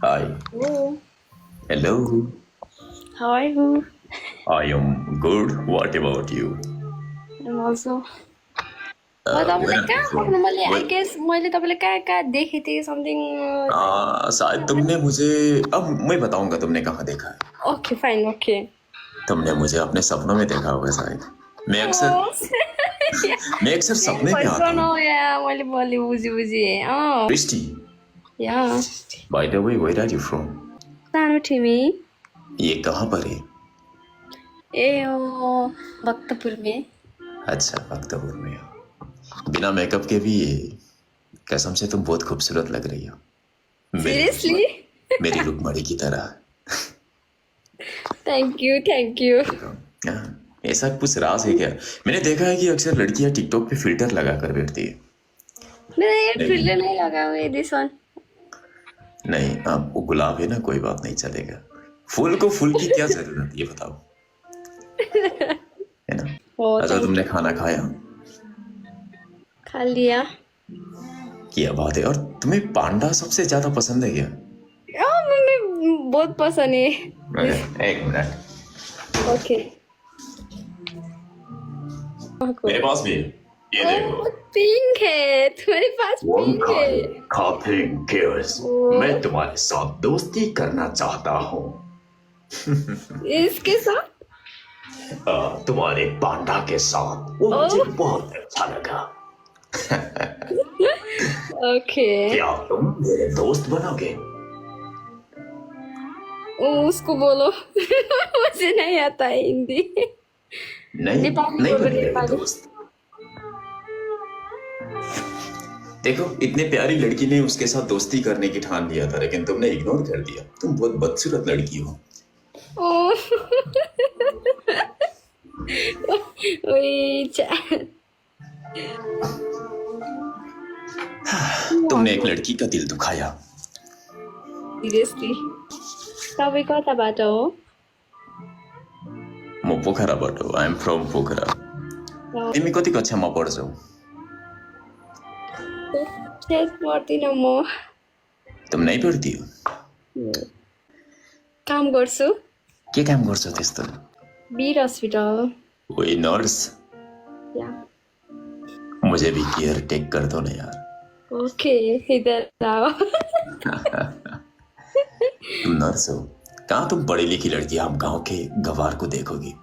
Hi. Hello. Hello. How are you? I am good. What about you? I'm also. Where तपाईँलाई are you कहाँ from? पाउनु मैले आई Well, guess मैले तपाईँलाई कहाँ कहाँ देखेँ थिएँ समथिङ शायद तुमने मुझे अब मैं बताऊंगा तुमने कहाँ देखा है। ओके फाइन ओके तुमने मुझे अपने सपनों में देखा होगा शायद। मैं अक्सर मैं अक्सर सपने में आता फर्स्ट हूँ। या मैले बोलेँ बुझेँ अँ Christy, या by the way, where are you from? सानो ठिमी ये कहाँ पर है? ए ओ भक्तपुर में अच्छा, भक्तपुर में हो। बिना मेकअप के भी कसम से तुम बहुत खूबसूरत लग रही हो। सीरियसली मेरी रुक्मणी की तरह। थैंक यू हाँ, ऐसा कुछ राज है क्या? मैंने देखा है कि अक्सर लड़कियां टिकटॉक पे फिल्टर लगा कर बैठती है। मैंने ये नहीं फिल्टर नहीं लगा हुआ है दिस वन नहीं, आप वो गुलाब है ना, कोई बात नहीं, चलेगा। फूल को फूल की क्या जरूरत, ये बताओ, है ना? ओ अच्छा, थैंक तुमने यू खाना खाया? खा लिया क्या बात है। और तुम्हें पांडा सबसे ज्यादा पसंद है क्या? मम्मी बहुत पसंद है अरे, एक मिनट, ओके मेरे पास भी है, ये देखो। पिंक है तुम्हारे पास पिंक है Nothing cares. मैं तुम्हारे साथ दोस्ती करना चाहता हूँ। इसके साथ तुम्हारे पांडा के साथ वो मुझे बहुत अच्छा लगा। ओके क्या तुम मेरे दोस्त बनोगे? उसको बोलो मुझे नहीं आता है हिंदी नहीं, नेपाली नहीं बोलो बनेगा नेपाली दोस्त। देखो, इतने प्यारी लड़की ने उसके साथ दोस्ती करने की ठान लिया था, लेकिन तुमने इग्नोर कर दिया। तुम बहुत बदसूरत लड़की हो। ओ ओए तुमने एक लड़की का दिल दुखाया। सिरियसली तपाईँ कताबाट हो म पोखराबाट हो। आई एम फ्रम पोखरा। तिमी कति कक्षामा पढ्छौ? पढ्दिनँ म तुम नहीं पढ्ती हो? काम गर्छु के काम गर्छौ त्यस्तो? वीर हस्पिटल ओए नर्स, या मुझे भी केयर टेक कर दो ना यार। ओके इधर आओ तुम नर्स हो? कहाँ तुम पढ़ी लिखी लड़की हम गांव के गवार को देखोगी?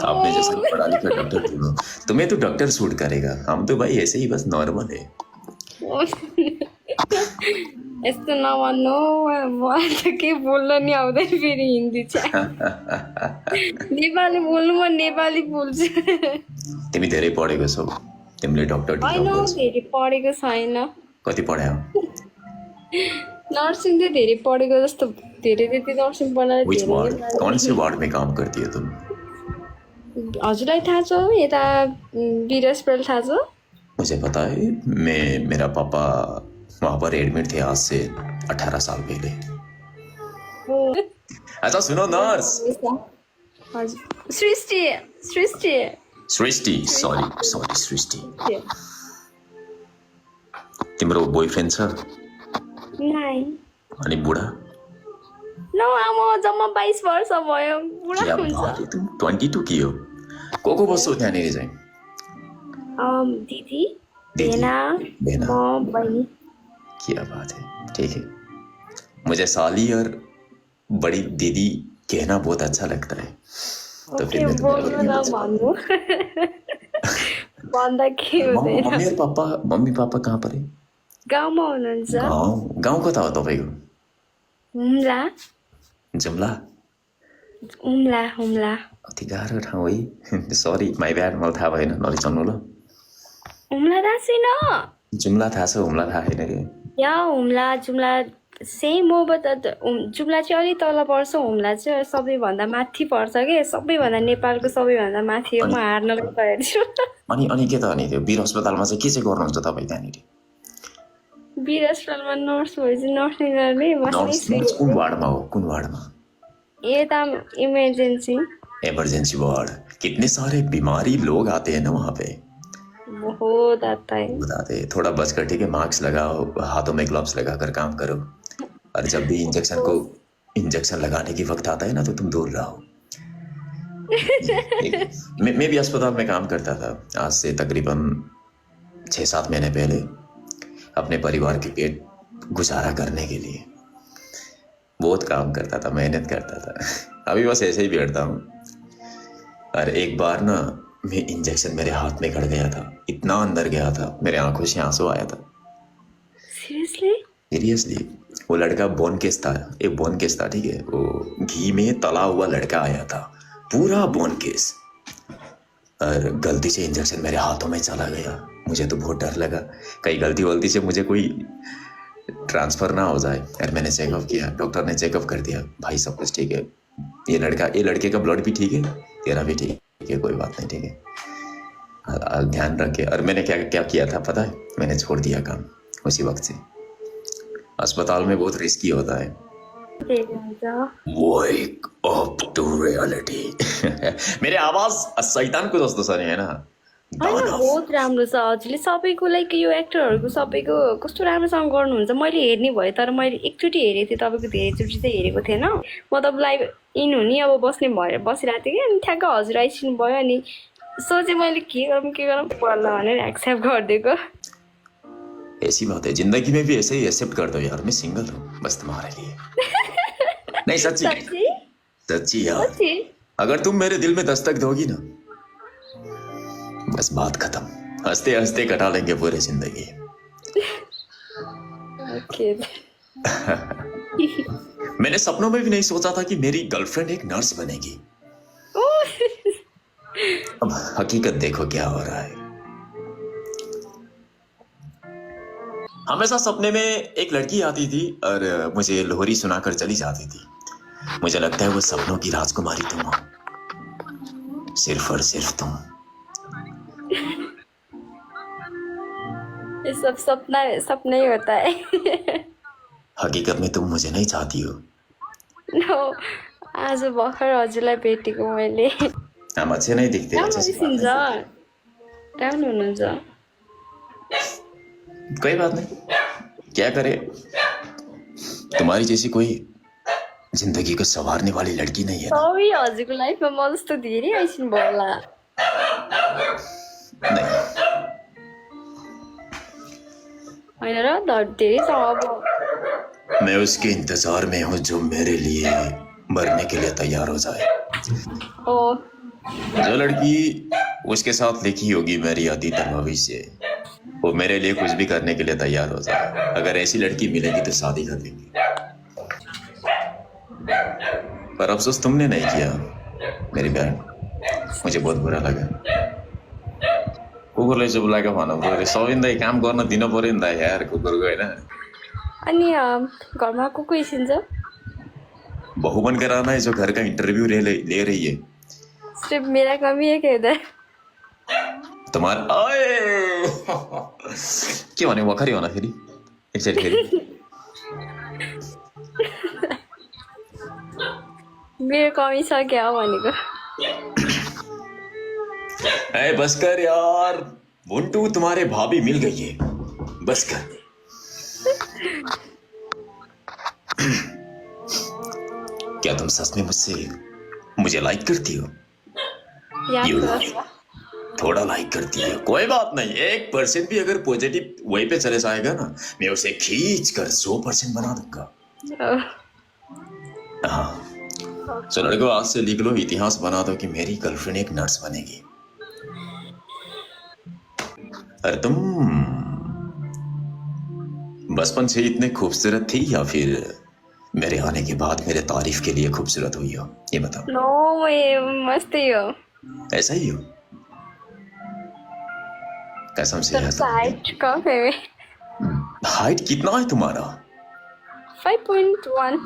आपने जैसा पढ़ा लिखा डॉक्टर ढूंढो। तुम्हें तो डॉक्टर सूट करेगा, हम तो भाई ऐसे ही बस नॉर्मल है। यस्तो नभन्नु मलाई त केही बोल्न नि आउँदैन फेरि हिन्दी चाहिँ नेपाली बोल्नु म नेपाली बोल्छु तिमी धेरै पढेको छौ, तिमीले डॉक्टर होइन ढिलाउँछौ। धेरै पढेको छैन कति पढ्यौ? नर्सिङ चाहिँ धेरै पढेको जस्तो धेरै त्यति नर्सिङ पढ्न Which धेरै वार्ड? कौन से वार्ड में काम करती हो तुम? हजुरलाई थाहा छ यता वीर अस्पताल थाहा छ मुझे पता है, मेरा पापा वहां पर एडमिट थे आज से 18 साल पहले। अच्छा सुनो नर्स। हजुर सृष्टि सृष्टि सृष्टि, सॉरी सॉरी सृष्टि। तिम्रो बोयफ्रेन्ड छ? नाइ अनि बुढा? न आमा जम्मा 22 वर्ष भयो बुढा क्या हुन्छ बात है, तुम 22 की हो? को बस्छौ त्यहाँनिर चाहिँ? दिदी दीदी, भेना भेना। म बहिनी क्या बात है, ठीक है। मुझे साली और बड़ी दीदी कहना बहुत अच्छा लगता है, तो ओके फिर मैं तुम्हें बोल्नु बहिनी न बोल्छु। भन्नु भन्दा के हुँदैन मम्मी पापा कहाँ पर है? गाउँमा हुनुहुन्छ गाउँ कता हो तपाईँको? हुम्ला जुम्ला? हुम्ला कति गाह्रो ठाउँ है। सरी माई ब्याड, मलाई थाहा भएन, नरिसाउनु ल। हुम्ला थाहा छैन जुम्ला थाहा छ, हुम्ला थाहा छैन कि? या हुम्ला जुम्ला सेम हो बट जुम्ला चाहिँ अलिक तल पर्छ हुम्ला चाहिँ सबैभन्दा माथि पर्छ कि सबैभन्दा नेपालको सबैभन्दा माथि हो म हार्नलाई गएको छु अनि के त अनि त्यो वीर अस्पतालमा चाहिँ के चाहिँ गर्नुहुन्छ तपाईँ त्यहाँनिर? वीर अस्पतालमा नर्स भएपछि नर्सिङ गर्ने बस्ने कुन वार्डमा हो, कुन वार्डमा? यता इमर्जेन्सी इमरजेंसी वार्ड। कितने सारे बीमारी लोग आते हैं ना वहाँ पे। बहुत आता है बताते, थोड़ा बच कर, ठीक है, मास्क लगाओ, हाथों में ग्लव्स लगा कर काम करो। और जब भी इंजेक्शन लगाने की वक्त आता है ना तो तुम दूर रहो। मैं भी अस्पताल में काम करता था आज से तकरीबन 6-7 महीने पहले, अपने परिवार के पेट गुजारा करने के लिए बहुत काम करता था, मेहनत करता था। अभी बस ऐसे ही बैठता हूँ। और एक बार ना मैं इंजेक्शन मेरे हाथ में गड़ गया था, इतना अंदर गया था मेरे आंखों से आंसू आया था। सीरियसली वो लड़का बोन केस था, एक बोन केस था, ठीक है, वो घी में तला हुआ लड़का आया था, पूरा बोन केस। और गलती से इंजेक्शन मेरे हाथों में चला गया। मुझे तो बहुत डर लगा कहीं गलती से मुझे कोई ट्रांसफर ना हो जाए। और मैंने चेकअप किया, डॉक्टर ने चेकअप कर दिया, भाई सब कुछ ठीक है, ये लड़के का ब्लड भी ठीक है, तेरा भी ठीक है, कोई बात नहीं, ठीक है, ध्यान रखे। और मैंने क्या किया था पता है, मैंने छोड़ दिया काम उसी वक्त से। अस्पताल में बहुत रिस्की होता है। Wake up to reality। मेरे आवाज शैतानको जस्तो छ नि हैन? होइन बहुत राम्रो छ हजुरले सबैको लाइक यो एक्टरहरूको सबैको कस्तो राम्रोसँग गर्नुहुन्छ। मैले हेर्ने भए तर मैले एकचोटि हेरेको थिएँ, तपाईँको धेरैचोटि चाहिँ हेरेको थिएन। म त लाइभ इन हुने अब बस्ने भएर बसिरहेको थिएँ कि, अनि ठ्याक्क हजुर आइसिनु भयो। अनि सोचेँ मैले के गरौँ पर्ला भनेर एक्सेप्ट गरिदिएको। ऐसी बात है, जिंदगी में भी ऐसे ही एक्सेप्ट कर दो यार, मैं सिंगल हूँ बस तुम्हारे लिए। नहीं सच्ची यार, अगर तुम मेरे दिल में दस्तक दोगी ना बस बात खत्म, हंसते हंसते कटा लेंगे पूरी जिंदगी। मैंने सपनों में भी नहीं सोचा था कि मेरी गर्लफ्रेंड एक नर्स बनेगी। अब हकीकत देखो क्या हो रहा है। हमेशा सपने में एक लड़की आती थी और मुझे लोहरी सुनाकर चली जाती थी। मुझे लगता है वो सपनों की राजकुमारी तुम हो, सिर्फ और सिर्फ तुम। ये सब सपना ही होता है। हकीकत में तुम मुझे नहीं चाहती हो। नो, आज भर्खर हजुरलाई भेटेको मैले। हम अच्छे नहीं दिखते। राम्रो हुनुहुन्छ। कोई बात नहीं, क्या करे, तुम्हारी जैसी कोई जिंदगी को संवारने वाली लड़की नहीं है। सबै हजुरको लाइफमा म जस्तो धेरै आइसिनु भयो होला। नहीं होइन र धेरै छ। अब मैं उसके इंतजार में हूँ जो मेरे लिए मरने के लिए तैयार हो जाए। ओ जो लड़की उसके साथ लिखी होगी मेरी अतीत और भविष्य, वो मेरे लिए कुछ भी करने के लिए तैयार हो जाए। अगर ऐसी लड़की मिलेगी तो शादी कर लेंगे। पर अफसोस तुमने नहीं किया मेरी बहन, मुझे बहुत बुरा लगा। कुकुरले चाहिँ बुलाएको भन्नु पर्यो, सबिन्दै काम गर्न दिन पर्यो नि त यार कुकुरको, होइन? अनि घरमा को एकछिन छ? बहू बनकर आना है जो घर का इंटरव्यू ले रही है। सिर्फ मेरा कमी है क्या इधर? तुम्हारा के भने भर्खरै होला फेरि एकचोटि फेरि मेरो कमी छ क्या हो भनेको। ए बस कर यार, बुंटू तुम्हारे भाभी मिल गई है, बस कर। क्या तुम सच में मुझे लाइक करती हो? थोड़ा लाइक करती है, कोई बात नहीं, 1% भी अगर पॉजिटिव वही पे चले जाएगा ना, मैं उसे खींच कर 100% बना दूंगा। हाँ चलो लड़को, आज से लिख लो, इतिहास बना दो कि मेरी गर्लफ्रेंड एक नर्स बनेगी। अरे तुम बचपन से इतने खूबसूरत थी या फिर मेरे आने के बाद मेरे तारीफ के लिए खूबसूरत हुई हो, ये बताओ। नो, मैं मस्त ही हो। ऐसा ही हो? कसम से यार। हाइट कम है। हाइट कितना है तुम्हारा? 5.1।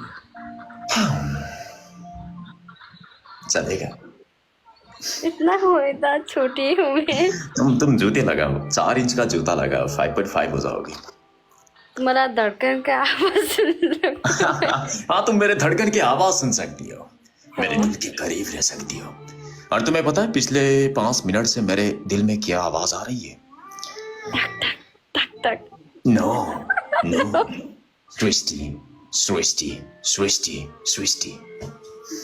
चलेगा। इतना हो, इतना छोटी हूँ मैं। तुम जूते लगाओ, 4 इंच का जूता लगाओ, 5.5 हो जाओगी। तुम्हारा धड़कन का आवाज सुन सकती हो। हाँ तुम मेरे धड़कन की आवाज सुन सकती हो, मेरे दिल के करीब रह सकती हो। और तुम्हें पता है पिछले 5 मिनट से मेरे दिल में क्या आवाज आ रही है? टक टक टक टक। नो ट्विस्टी, सृष्टि सृष्टि सृष्टि।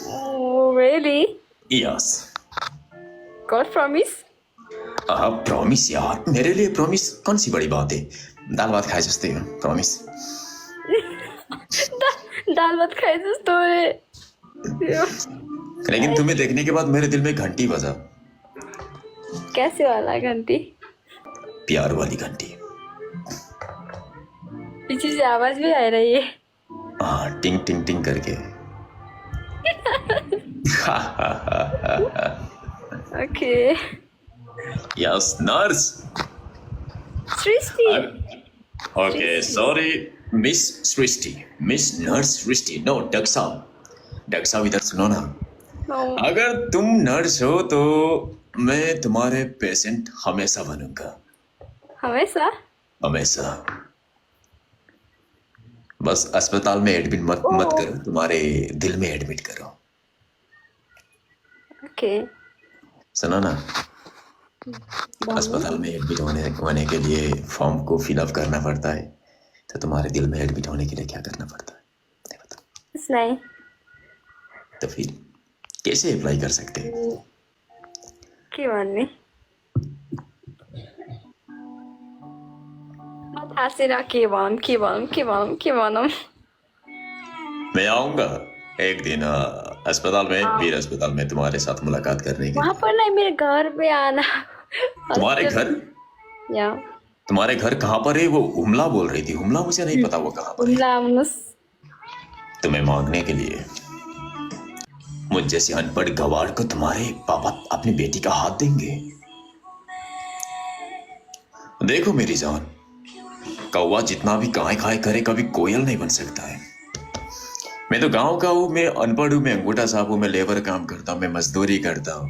Oh, really? Yes. God promise? Promise यार, मेरे लिए प्रॉमिस कौन सी बड़ी बात है, दाल भात खाए जस्तै हो प्रॉमिस। दाल भात खाए जस्तो है। लेकिन तुम्हें देखने के बाद मेरे दिल में घंटी बजा, कैसे वाला घंटी? प्यार वाली घंटी। पीछे से आवाज भी आ रही है। हाँ, टिंग टिंग टिंग करके। Okay. Yes nurse. Srishti. Okay sorry miss Srishti, miss nurse Srishti. No doctor साहब इधर सुनो ना। No. अगर तुम नर्स हो तो मैं तुम्हारे पेशेंट हमेशा बनूंगा, हमेशा? हमेशा। बस अस्पताल में एडमिट मत करो, तुम्हारे दिल में एडमिट करो। ओके। सुनो ना, अस्पताल में एडमिट होने के लिए फॉर्म को फिलअप करना पड़ता है, तो तुम्हारे दिल में एडमिट होने के लिए क्या करना पड़ता है, नहीं पता? नहीं। तो फिर कैसे अप्लाई कर सकते हैं? के भन्ने? हाँसेर के भनौँ? मैं आऊंगा एक दिन अस्पताल में, वीर अस्पताल में तुम्हारे साथ मुलाकात करने के वहाँ पर नहीं, मेरे घर पे आना। तुम्हारे घर? या तुम्हारे घर कहाँ पर है? वो हुमला बोल रही थी, हुमला मुझे नहीं पता वो कहाँ पर है। हुमला आउनुहोस्। तुम्हें मांगने के लिए। मुझ जैसे अनपढ़ गवार को तुम्हारे पापा अपनी बेटी का हाथ देंगे? देखो मेरी जान, कौवा जितना भी काय खाए करे कभी कोयल नहीं बन सकता है। मैं तो गांव का हूं, मैं अनपढ़ हूं, मैं अंगूठा साहब हूं, मैं लेबर काम करता हूं, मैं मजदूरी करता हूं।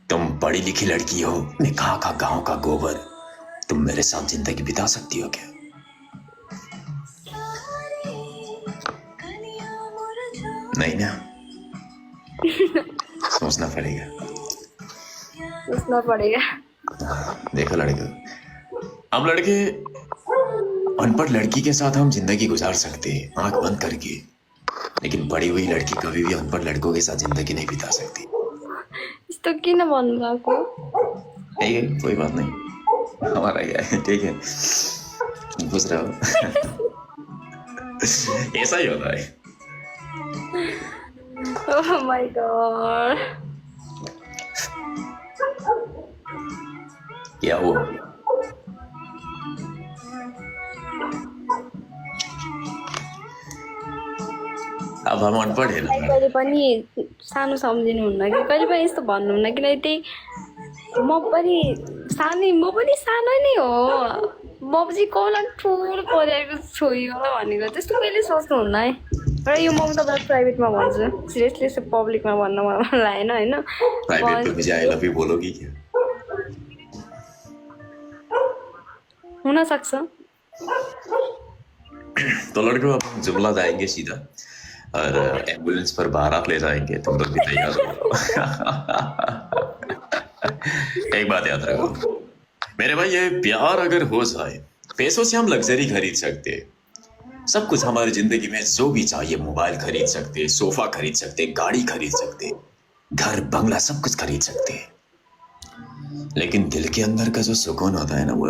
तुम पढ़ी लिखी लड़की हो, मैं कहाँ का गांव का गोबर, तुम मेरे साथ जिंदगी बिता सकती हो क्या? नहीं ना? सोचना पड़ेगा। देखो लड़के, हम लड़के अनपढ़ लड़की के साथ हम जिंदगी गुजार सकते हैं आंख बंद करके, लेकिन पढ़ी हुई लड़की कभी भी अनपढ़ लड़कों के साथ जिंदगी नहीं बिता सकती। तो किन भन्नुभएको? ठीक है, कोई बात नहीं, हमारा क्या है, ठीक है, खुश रहो। ऐसा ही होता है। Oh my God. क्या हुआ? अब हम अनपढ़ है ना। कहिले पनि सानो सम्झिनुहुन्न कि कहिले पनि यस्तो भन्नुहुन्न, किनकि त्यही म पनि सानो नै हो, म चाहिँ कसलाई ठुलो परिवारको छोरी होला भनेर त्यस्तो कहिले सोच्नुहुन्न है। र यो म तपाईँलाई प्राइभेटमा भन्छु, सिरियसली यस्तो पब्लिकमा भन्न मन लागेन होइन। प्राइवेट में मुझे आई लव यू बोलोगी क्या? हुन सक्छ। तो लड़कों अब हम जुमला जाएंगे सीधा और एम्बुलेंस पर बारात ले जाएंगे, तुम लोग भी तैयार हो। एक बात याद रखो मेरे भाई, ये प्यार अगर हो जाए, पैसों से हम लग्जरी खरीद सकते हैं, सब कुछ हमारी जिंदगी में जो भी चाहिए, मोबाइल खरीद सकते हैं, सोफा खरीद सकते हैं, गाड़ी खरीद सकते हैं, घर बंगला सब कुछ खरीद सकते हैं, लेकिन दिल के अंदर का जो सुकून होता है ना, वो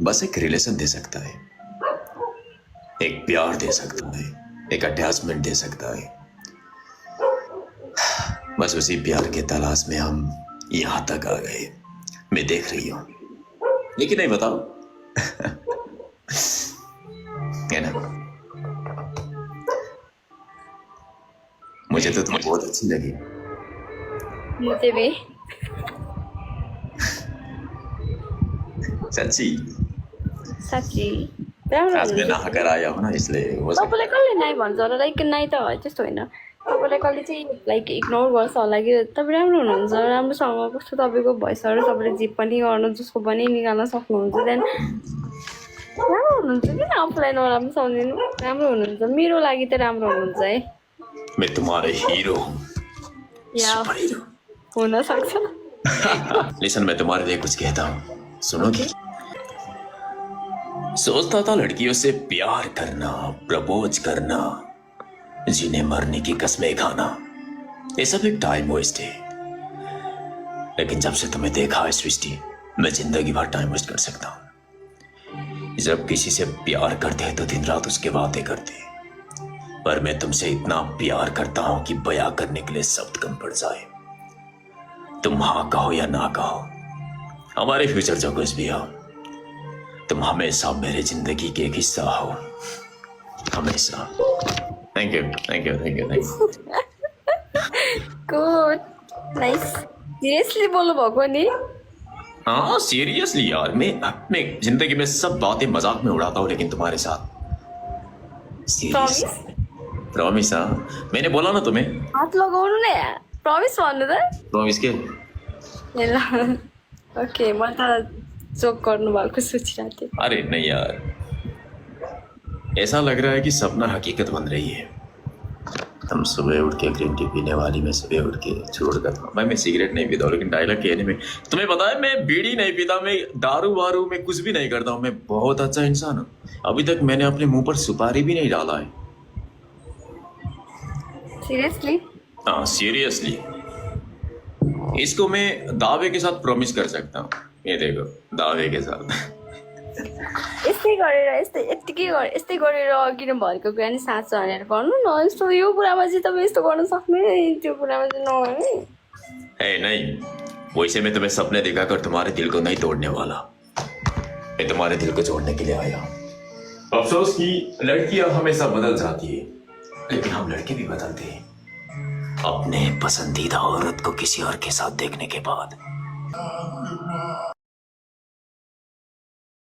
बस एक रिलेशन दे सकता है, एक प्यार दे सकता है, एक अटैचमेंट दे सकता है। बस उसी प्यार के तलाश में हम यहां तक आ गए। मैं देख रही हूं, लेकिन नहीं बताओ। है ना? मुझे तो तुम बहुत अच्छी लगी। मुझे भी। साँच्ची आज मैं नहाकर आया हूँ ना, इसलिए हो सकता तपाईँलाई कसले नाइ भन्छ होला? लाइक नाइ त हो त्यस्तो होइन, तपाईँलाई कसले चाहिँ लाइक इग्नोर गर्छ होला कि तपाईँ राम्रो हुनुहुन्छ, राम्रोसँग कस्तो तपाईँको भोइसहरू तपाईँले जे पनि गर्नु जसको पनि निकाल्न सक्नुहुन्छ, देन राम्रो हुनुहुन्छ। किन आफूलाई नराम्रो सम्झिनु? राम्रो हुनुहुन्छ, मेरो लागि त राम्रो हुनुहुन्छ है। मैं तुम्हारे हीरो हूँ, या सुपर हीरो। हुन सक्छ। लिसन, मैं तुम्हारे लिए कुछ कहता हूँ, सुनोगी? सोचता था लड़कियों से प्यार करना, प्रपोज करना, जिन्हें मरने की कस्में खाना, ये सब एक टाइम वेस्ट है। लेकिन जब से तुम्हें देखा है सृष्टि, मैं जिंदगी भर टाइम वेस्ट कर सकता हूं। जब किसी से प्यार करते हैं तो दिन रात उसके बातें करते हैं, पर मैं तुमसे इतना प्यार करता हूं कि बयां करने के लिए शब्द कम पड़ जाए। तुम हाँ कहो या ना कहो, हमारे फ्यूचर जो कुछ भी हो, तुम हमेशा मेरे जिंदगी के एक हिस्सा हो, हमेशा। Thank you, thank you, thank you, thank you. Good, nice. Seriously बोल्नु भएको नि? हाँ सीरियसली यार, मैं जिंदगी में सब बातें मजाक में उड़ाता हूँ, लेकिन तुम्हारे साथ सीरियस। प्रॉमिस। हाँ मैंने बोला ना तुम्हें। हात लगाउनु न यार, प्रमिस भन्नु त। प्रॉमिस के? ए ल, ओके, मैले त जोक गर्नु भएको सोचिरहेको थिएँ। अरे नहीं यार, ऐसा लग रहा है कि सपना हकीकत बन रही है। तुम सुबह उठ के ग्रीन टी पीने वाली, मैं सुबह उठ के छोड़ कर भाई मैं सिगरेट नहीं पीता हूँ, लेकिन डायलॉग कहने में तुम्हें पता है, मैं बीड़ी नहीं पीता, मैं दारू वारू में कुछ भी नहीं करता हूँ, मैं बहुत अच्छा इंसान हूँ। अभी तक मैंने अपने मुंह पर सुपारी भी नहीं डाला है। सिरियसली? हाँ सीरियसली, इसको मैं दावे के साथ प्रॉमिस कर सकता हूँ। ये देखो, दावे के साथ। यस्तै गरेर यस्तै गरेर अघि नै भएको कुरा नि साँचो भनेर गर्नु न। यस्तो यो कुरामा चाहिँ तपाईँ यस्तो गर्न सक्ने, त्यो कुरामा चाहिँ नगर्ने। है नहीं, वैसे मैं तुम्हें सपने दिखाकर तुम्हारे दिल को नहीं तोड़ने वाला, मैं तुम्हारे दिल को जोड़ने के लिए आया। अफसोस कि लड़कियां हमेशा बदल जाती है, लेकिन हम लड़के भी बदलते हैं अपने पसंदीदा औरत को किसी और के साथ देखने के बाद।